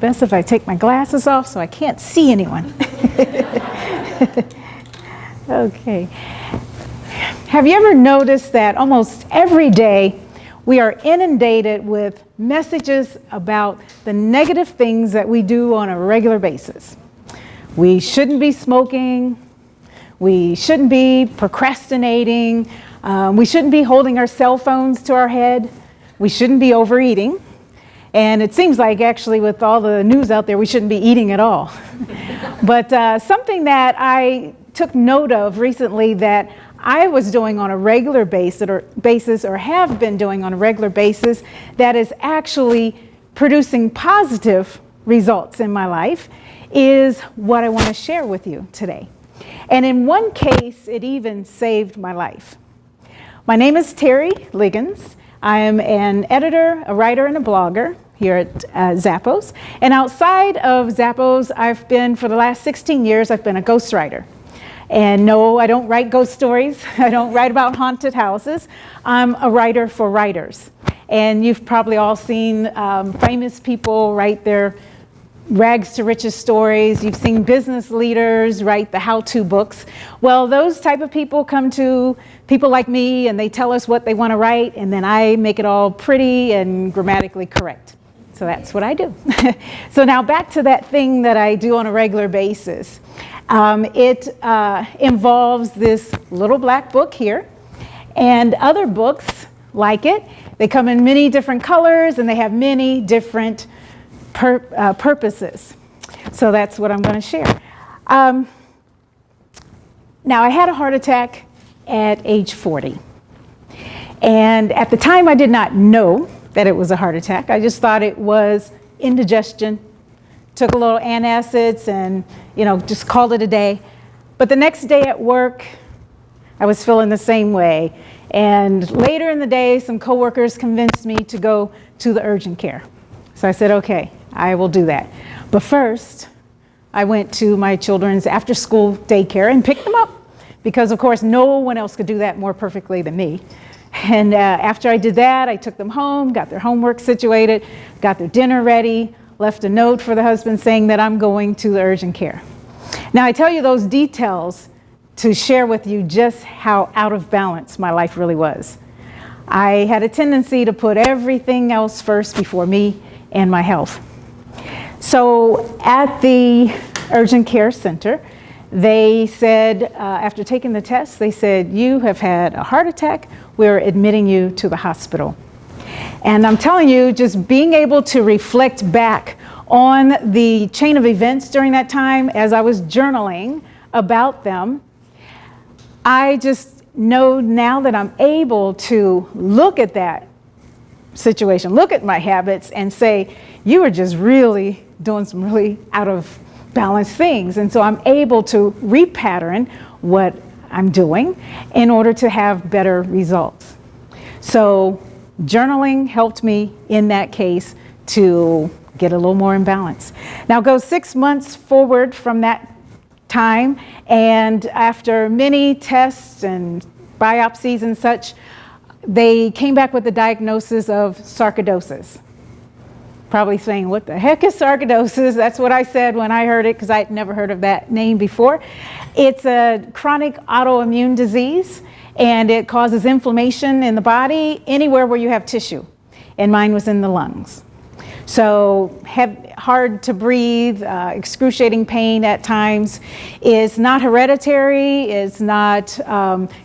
best if I take my glasses off so I can't see anyone. Okay. Have you ever noticed that almost every day we are inundated with messages about the negative things that we do on a regular basis? We shouldn't be smoking. We shouldn't be procrastinating. We shouldn't be holding our cell phones to our head. We shouldn't be overeating. And it seems like actually with all the news out there, we shouldn't be eating at all. But something that I took note of recently that I was doing on a regular basis or have been doing on a regular basis that is actually producing positive results in my life is what I want to share with you today. And in one case, it even saved my life. My name is Terry Liggins. I am an editor, a writer, and a blogger here at Zappos. And outside of Zappos, I've been, for the last 16 years, I've been a ghostwriter. And no, I don't write ghost stories. I don't write about haunted houses. I'm a writer for writers. And you've probably all seen famous people write their rags to riches stories. You've seen business leaders write the how-to books. Well, those type of people come to people like me and they tell us what they want to write, and then I make it all pretty and grammatically correct. So that's what I do. So now back to that thing that I do on a regular basis. It involves this little black book here and other books like it. They come in many different colors and they have many different purposes. So that's what I'm going to share. Now, I had a heart attack at age 40. And at the time, I did not know that it was a heart attack. I just thought it was indigestion. Took a little antacids and, just called it a day. But the next day at work, I was feeling the same way. And later in the day, some coworkers convinced me to go to the urgent care. So I said, okay, I will do that. But first, I went to my children's after-school daycare and picked them up because, of course, no one else could do that more perfectly than me. And after I did that, I took them home, got their homework situated, got their dinner ready, left a note for the husband saying that I'm going to the urgent care. Now, I tell you those details to share with you just how out of balance my life really was. I had a tendency to put everything else first before me and my health. So at the urgent care center, they said, after taking the test, they said, you have had a heart attack. We're admitting you to the hospital. And I'm telling you, just being able to reflect back on the chain of events during that time as I was journaling about them, I just know now that I'm able to look at that situation, look at my habits and say, you were just really doing some really out of balance things. And so I'm able to repattern what I'm doing in order to have better results. So journaling helped me in that case to get a little more in balance. Now go 6 months forward from that time, and after many tests and biopsies and such, they came back with the diagnosis of sarcoidosis. Probably saying, what the heck is sarcoidosis? That's what I said when I heard it, because I'd never heard of that name before. It's a chronic autoimmune disease, and it causes inflammation in the body anywhere where you have tissue. And mine was in the lungs. So hard to breathe, excruciating pain at times. It's not hereditary, it's not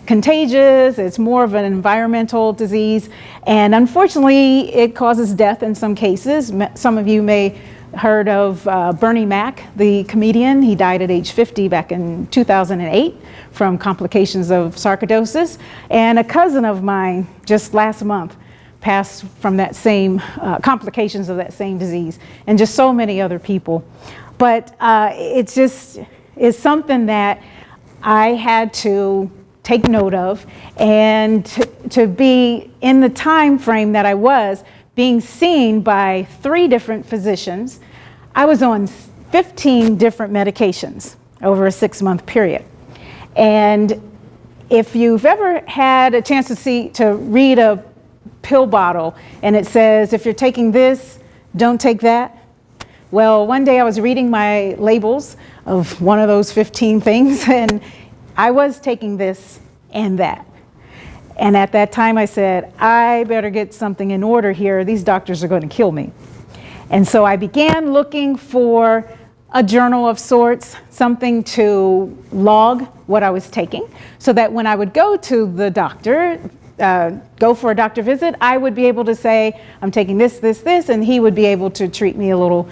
contagious, it's more of an environmental disease. And unfortunately, it causes death in some cases. Some of you may heard of Bernie Mac, the comedian. He died at age 50 back in 2008 from complications of sarcoidosis. And a cousin of mine just last month passed from that same complications of that same disease, and just so many other people. But it's just is something that I had to take note of, and to be in the time frame that I was being seen by 3 different physicians. I was on 15 different medications over a 6-month period. And if you've ever had a chance to read a pill bottle and it says, if you're taking this, don't take that, Well, one day I was reading my labels of one of those 15 things, and I was taking this and that. And at that time I said, I better get something in order here. These doctors are going to kill me. And so I began looking for a journal of sorts, something to log what I was taking, so that when I would go to the doctor, go for a doctor visit, I would be able to say, I'm taking this, this, this, and he would be able to treat me a little,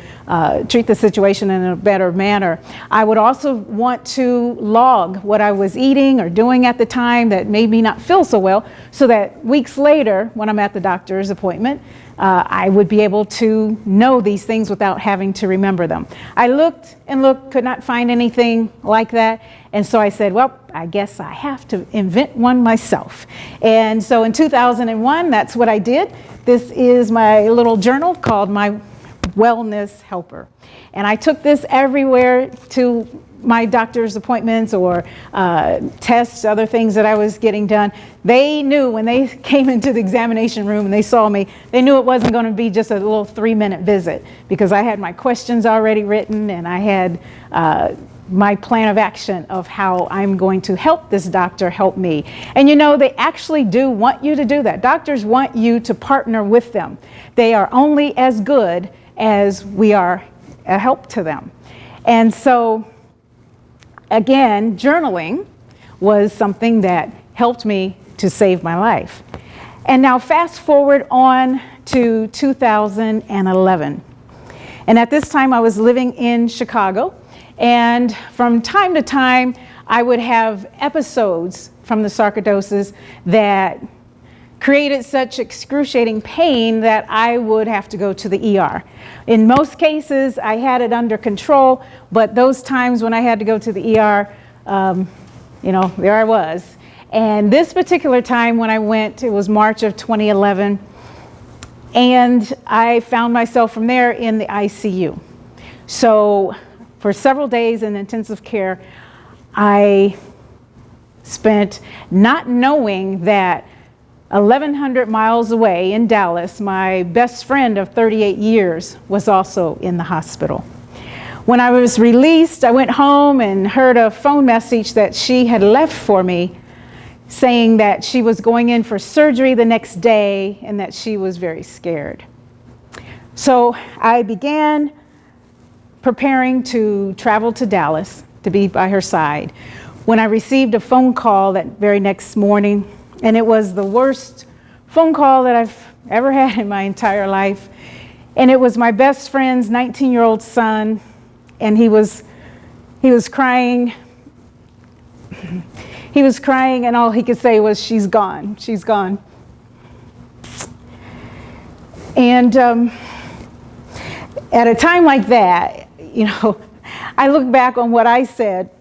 treat the situation in a better manner. I would also want to log what I was eating or doing at the time that made me not feel so well, so that weeks later, when I'm at the doctor's appointment, I would be able to know these things without having to remember them. I looked and looked, could not find anything like that. And so I said, well, I guess I have to invent one myself. And so in 2001, that's what I did. This is my little journal called my Wellness Helper. And I took this everywhere to my doctor's appointments or tests, other things that I was getting done. They knew when they came into the examination room and they saw me, they knew it wasn't going to be just a little 3-minute visit, because I had my questions already written and I had my plan of action of how I'm going to help this doctor help me. And you know, they actually do want you to do that. Doctors want you to partner with them. They are only as good as we are a help to them. And so again, journaling was something that helped me to save my life. And now fast forward on to 2011. And at this time I was living in Chicago, and from time to time I would have episodes from the sarcoidosis that created such excruciating pain that I would have to go to the ER. In most cases, I had it under control, but those times when I had to go to the ER, you know, there I was. And this particular time when I went, it was March of 2011, and I found myself from there in the ICU. So for several days in intensive care, I spent not knowing that 1,100 miles away in Dallas, my best friend of 38 years was also in the hospital. When I was released, I went home and heard a phone message that she had left for me saying that she was going in for surgery the next day and that she was very scared. So I began preparing to travel to Dallas to be by her side when I received a phone call that very next morning. And it was the worst phone call that I've ever had in my entire life. And it was my best friend's 19-year-old son, and he was crying. He was crying, and all he could say was, "She's gone, she's gone." And at a time like that, you know, I look back on what I said,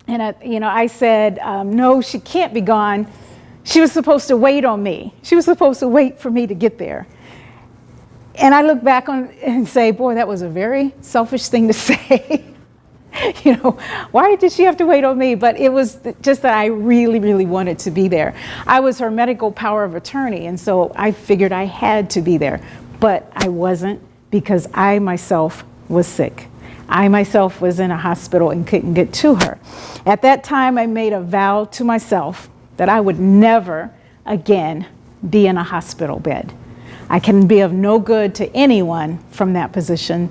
and I said, no, she can't be gone. She was supposed to wait on me. She was supposed to wait for me to get there. And I look back on and say, boy, that was a very selfish thing to say. You know, why did she have to wait on me? But it was just that I really, really wanted to be there. I was her medical power of attorney, and so I figured I had to be there. But I wasn't, because I myself was sick. I myself was in a hospital and couldn't get to her. At that time, I made a vow to myself that I would never again be in a hospital bed. I can be of no good to anyone from that position.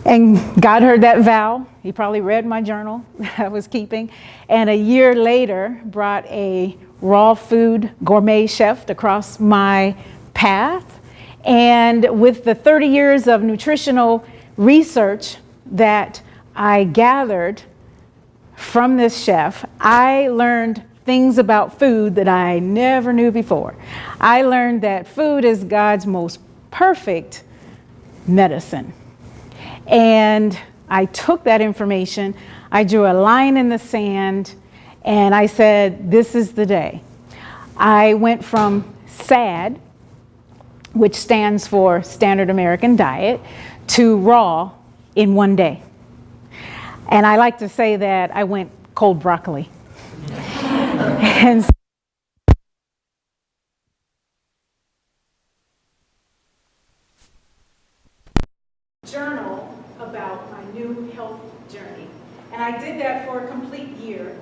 And God heard that vow. He probably read my journal that I was keeping. And a year later, brought a raw food gourmet chef across my path. And with the 30 years of nutritional research that I gathered from this chef, I learned things about food that I never knew before. I learned that food is God's most perfect medicine. And I took that information, I drew a line in the sand, and I said, this is the day. I went from SAD, which stands for Standard American Diet, to raw in one day. And I like to say that I went cold broccoli. And journal about my new health journey. And I did that for a complete year.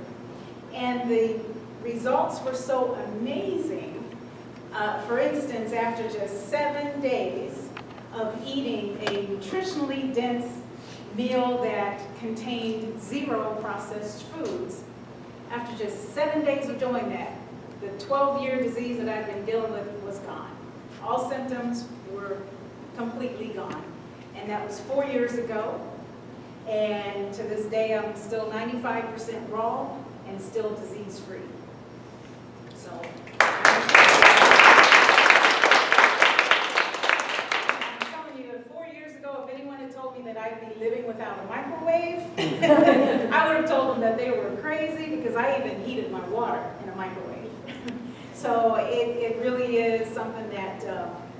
And the results were so amazing. For instance, after just 7 days of eating a nutritionally dense meal that contained 0 processed foods, after just 7 days of doing that, the 12-year disease that I've been dealing with was gone. All symptoms were completely gone. And that was 4 years ago. And to this day, I'm still 95% raw and still disease-free. So, I'm telling you, 4 years ago, if anyone had told me that I'd be living without a microwave, I would have told them that they were crazy, because I even heated my water in a microwave. So it really is something that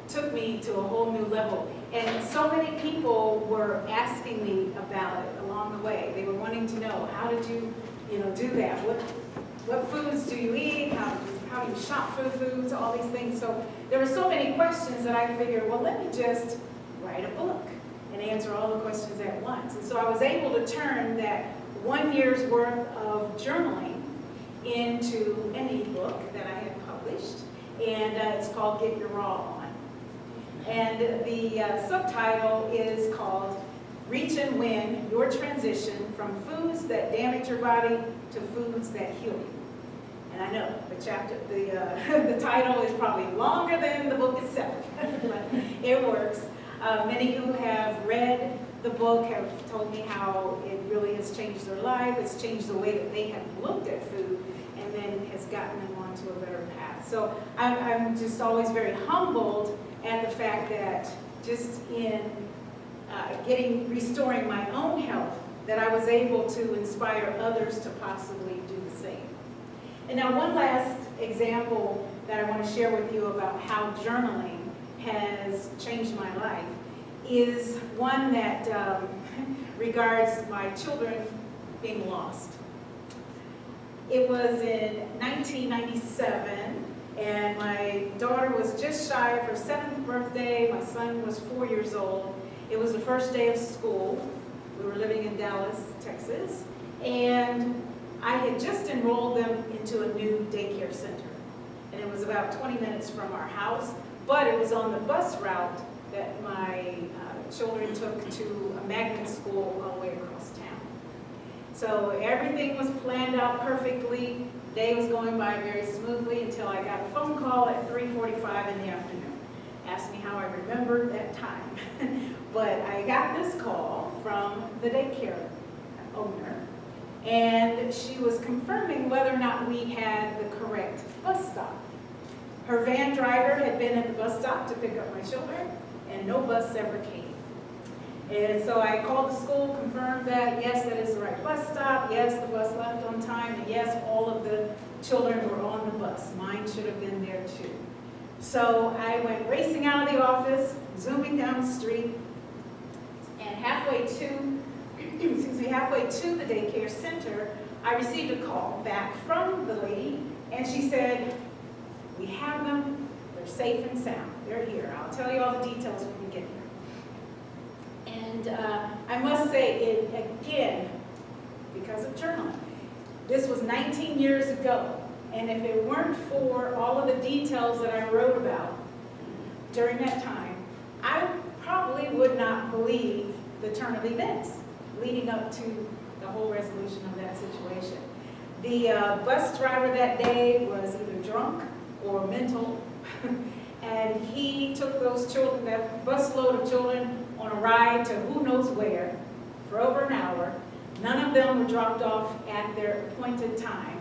took me to a whole new level. And so many people were asking me about it along the way. They were wanting to know, how did you do that? What foods do you eat? How do you shop for the foods? All these things. So there were so many questions that I figured, well, let me just write a book and answer all the questions at once. And so I was able to turn that 1 year's worth of journaling into an ebook that I had published, and it's called Get Your Raw On. And the subtitle is called Reach and Win Your Transition from Foods That Damage Your Body to Foods That Heal You. And I know the title is probably longer than the book itself, but it works. Many who have read the book have told me how it really has changed their life. It's changed the way that they have looked at food, and then has gotten them onto a better path. So I'm just always very humbled at the fact that just in restoring my own health, that I was able to inspire others to possibly do the same. And now one last example that I want to share with you about how journaling has changed my life is one that regards my children being lost. It was in 1997, and my daughter was just shy of her 7th birthday. My son was 4 years old. It was the first day of school. We were living in Dallas, Texas, and I had just enrolled them into a new daycare center. And it was about 20 minutes from our house, but it was on the bus route that my children took to a magnet school all the way across town. So everything was planned out perfectly. The day was going by very smoothly until I got a phone call at 3:45 in the afternoon. Asked me how I remembered that time. But I got this call from the daycare owner, and she was confirming whether or not we had the correct bus stop. Her van driver had been at the bus stop to pick up my children, and no bus ever came. And so I called the school, confirmed that, yes, that is the right bus stop, yes, the bus left on time, and yes, all of the children were on the bus. Mine should have been there too. So I went racing out of the office, zooming down the street, and halfway to the daycare center, I received a call back from the lady, and she said, "We have them, they're safe and sound, they're here. I'll tell you all the details when we get here." And I must say, it again, because of journaling, this was 19 years ago, and if it weren't for all of the details that I wrote about during that time, I probably would not believe the turn of events leading up to the whole resolution of that situation. The bus driver that day was either drunk or mental, and he took those children, that busload of children, on a ride to who knows where for over an hour. None of them were dropped off at their appointed time,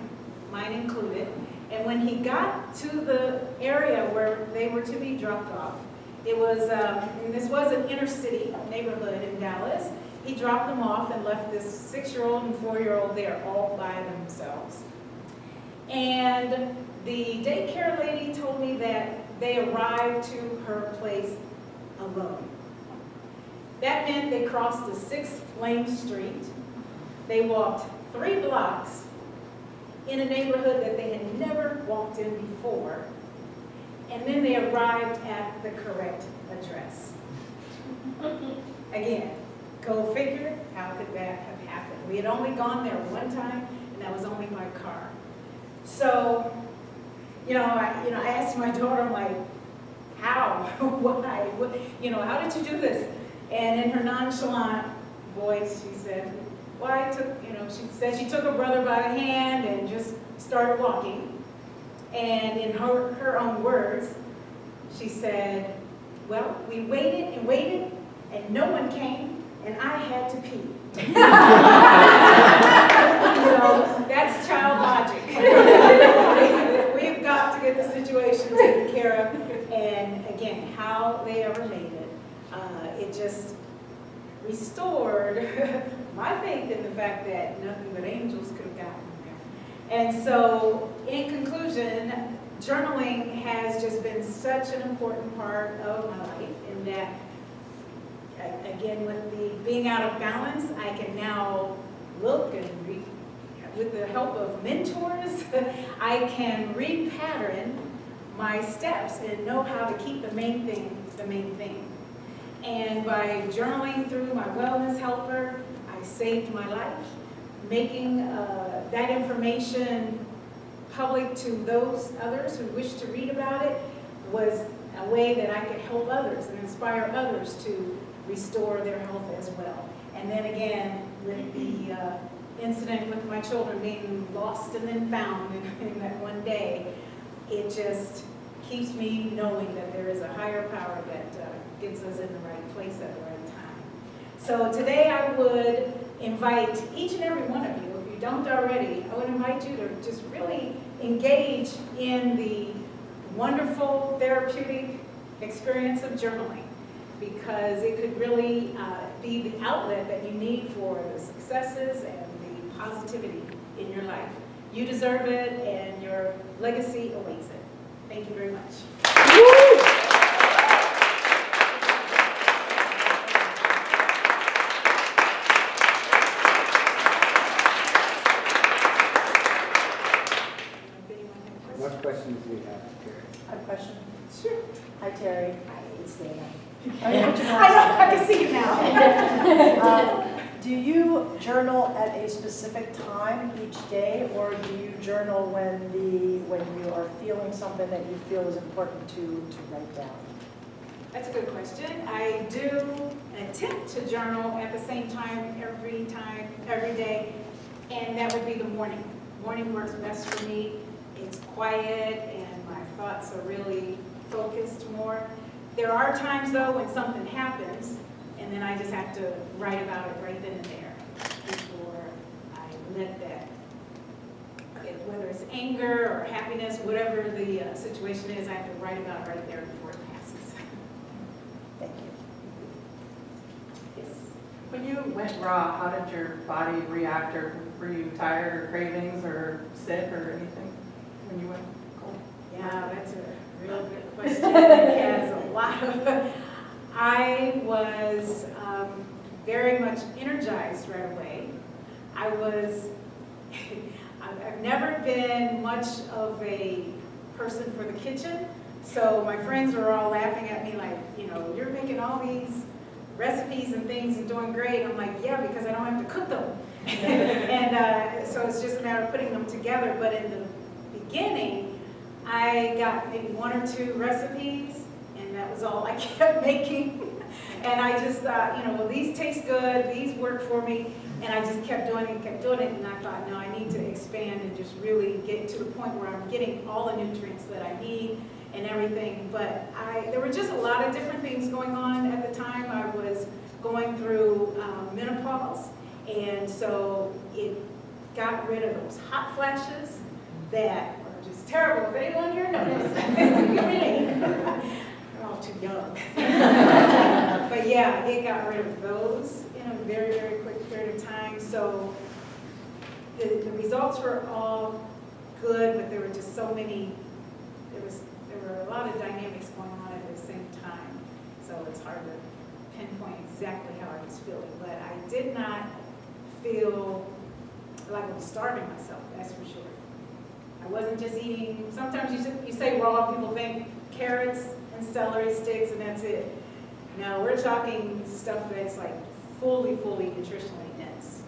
mine included. And when he got to the area where they were to be dropped off, it was, and this was an inner city neighborhood in Dallas, he dropped them off and left this 6-year-old and 4-year-old there all by themselves. And the daycare lady told me that they arrived to her place alone. That meant they crossed a 6-lane street. They walked 3 blocks in a neighborhood that they had never walked in before. And then they arrived at the correct address. again, go figure, how could that have happened? We had only gone there one time, and that was only by car. So, I asked my daughter, I'm like, how? Why? How did you do this? And in her nonchalant voice, she said, well, she said she took her brother by the hand and just started walking. And in her own words, she said, well, we waited and waited, and no one came, and I had to pee. That's child logic. We've got to get the situation taken care of. And again, how they ever made it, it just restored my faith in the fact that nothing but angels could have gotten there. And so, in conclusion, journaling has just been such an important part of my life in that, again, with the being out of balance, I can now look and read, with the help of mentors, I can repattern my steps and know how to keep the main thing the main thing. And by journaling through my wellness helper, I saved my life. Making that information public to those others who wish to read about it was a way that I could help others and inspire others to restore their health as well. And then again, with the incident with my children being lost and then found in that one day, it just keeps me knowing that there is a higher power that gets us in the right place at the right time. So today I would invite each and every one of you, if you don't already, I would invite you to just really engage in the wonderful therapeutic experience of journaling, because it could really be the outlet that you need for the successes and the positivity in your life. You deserve it, and your legacy awaits it. Thank you very much. What questions do you have, Terry? I have a question. Sure. Hi, Terry. Hi, it's Dana. I know, I can see you now. Do you journal at a specific time each day, or do you journal when you are feeling something that you feel is important to write down? That's a good question. I do attempt to journal at the same time, every day, and that would be the morning. Morning works best for me. It's quiet, and my thoughts are really focused more. There are times, though, when something happens, and then I just have to write about it right then and there before I let that, whether it's anger or happiness, whatever the situation is, I have to write about it right there before it passes. Thank you. Yes. When you went raw, how did your body react, or were you tired or cravings or sick or anything when you went cold? Yeah, that's a real good question. It has a lot of, I was very much energized right away. I've never been much of a person for the kitchen, so my friends were all laughing at me like, you're making all these recipes and things and doing great. I'm like, yeah, because I don't have to cook them. And so it's just a matter of putting them together. But in the beginning, I got maybe 1 or 2 recipes, and that was all I kept making. And I just thought, well, these taste good, these work for me, and I just kept doing it, and I thought, no, I need to expand and just really get to the point where I'm getting all the nutrients that I need and everything. But there were just a lot of different things going on at the time. I was going through menopause, and so it got rid of those hot flashes that are just terrible. If anyone here noticed, we're all too young. But yeah, it got rid of those in a very, very quick period of time. So the results were all good, but there were just so many, there were a lot of dynamics going on at the same time. So it's hard to pinpoint exactly how I was feeling. But I did not feel like I was starving myself, that's for sure. I wasn't just eating, sometimes you say raw, people think carrots and celery sticks and that's it. No, we're talking stuff that's like fully nutritionally dense.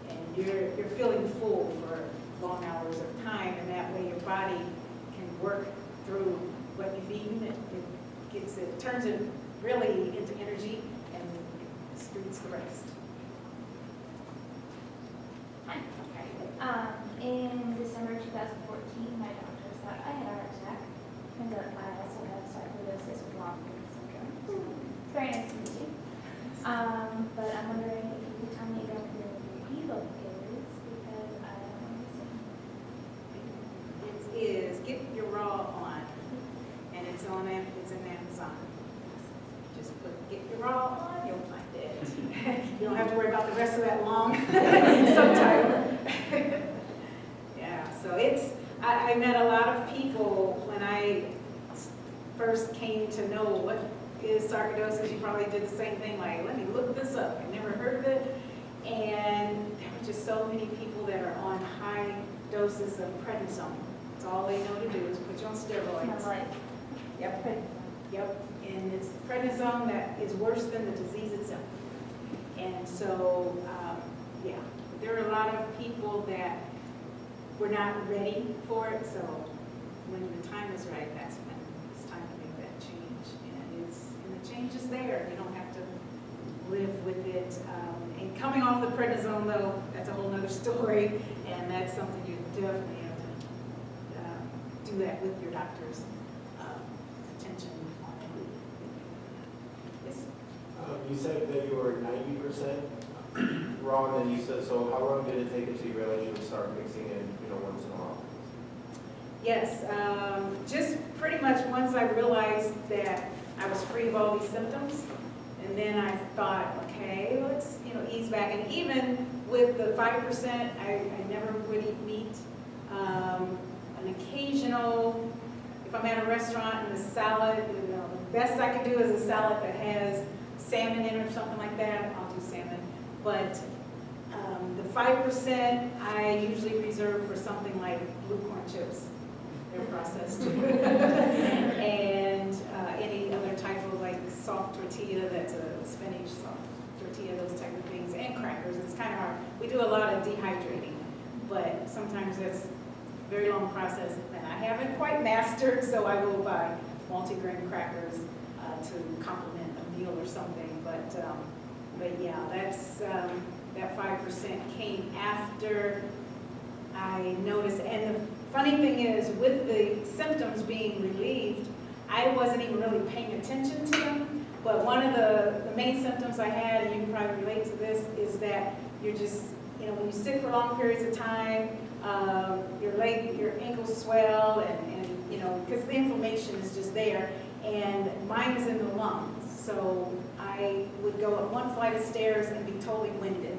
And you're feeling full for long hours of time, and that way your body can work through what you've eaten. It turns it really into energy and excretes the rest. Hi. In December 2014, my doctor thought I had a heart attack. Turns out I also have sarcoidosis with long-term syndrome. It's very nice to meet you. But I'm wondering if you could tell me about your ebook is, because I don't want to listen. It is Get Your Raw On, and it's on Amazon. Just put Get Your Raw On, you'll find it. You don't have to worry about the rest of that long subtitle. Yeah, so I met a lot of people when I first came to know what is sarcoidosis. You probably did the same thing, like, let me look this up. I never heard of it. And there were just so many people that are on high doses of prednisone. That's all they know to do is put you on steroids. My life. Yep, and it's prednisone that is worse than the disease itself. And so, yeah, there are a lot of people that were not ready for it, so when the time is right, that's when it's time to make that change. And the change is there. You don't have to live with it. And coming off the prednisone, though, that's a whole other story, and that's something you definitely have to do that with your doctor's attention on it. Yes? You said that you were 90% raw, and then you said, so how long did it take until you realized you would start mixing in, once in a while? Yes, just pretty much once I realized that I was free of all these symptoms, and then I thought, okay, let's ease back. And even with the 5%, I never would eat meat. An occasional, if I'm at a restaurant and the salad, the best I can do is a salad that has salmon in it or something like that. I'll do salmon, but the 5% I usually reserve for something like blue corn chips. They're processed. And any other type of like soft tortilla that's a spinach soft tortilla, those type of things, and crackers. It's kind of hard. We do a lot of dehydrating, but sometimes that's a very long process that I haven't quite mastered, so I will buy multigrain crackers to complement a meal or something. But yeah, that's that 5% came after I noticed. And the funny thing is, with the symptoms being relieved, I wasn't even really paying attention to them. But one of the main symptoms I had, and you can probably relate to this, is that you're just, when you sit for long periods of time, your ankles swell, and because the inflammation is just there, and mine is in the lungs. So I would go up one flight of stairs and be totally winded.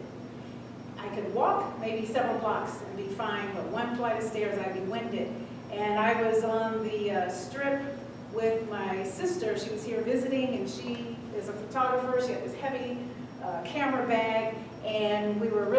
I could walk maybe several blocks and be fine, but one flight of stairs I'd be winded. And I was on the strip with my sister. She was here visiting, and she is a photographer. She had this heavy camera bag, and we were really